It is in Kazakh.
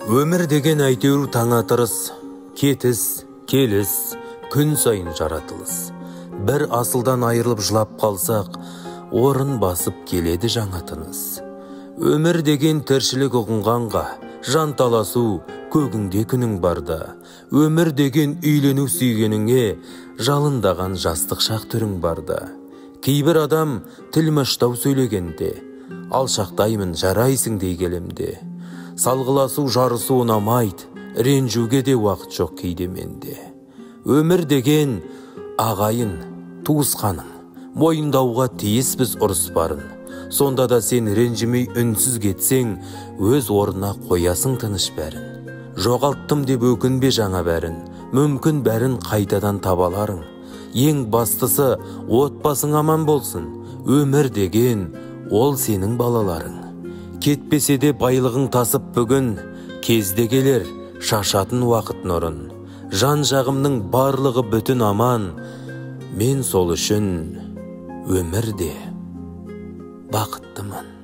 Өмір деген әйтеуір таңатырыс, кетіс, келіс, күн сайын жаратылыс. Бір асылдан айырылып жылап қалсақ, орын басып келеді жаңа тыныс. Өмір деген тіршілік ұғынғанға, жан таласу көгіңде күнің барда. Өмір деген үйлену сүйгеніңе, жалындаған жастық шақ түрің барда. Кейбір адам тілмаштау сөйлегенде, алшақтаймын жарайсың дей келемде. Салғыласу жарысу ұнамайды, ренжуге де уақыт жоқ кейде менде. Өмір деген ағайын, туысқаның, мойындауға тиіс біз ұрыс барын. Сонда да сен ренжімей үнсіз кетсең, өз орнына қоясың тыныш бәрін. Жоғалттым деп өкінбе жаңа бәрін, мүмкін бәрін қайтадан табаларың. Ең бастысы отбасың аман болсын, өмір деген ол сенің балаларың. Кетпесе де байлығың тасып бүгін, кезде келер шашатын уақыт нұрын. Жан жағымның барлығы бүтін аман, мен сол үшін өмірде бақыттымын.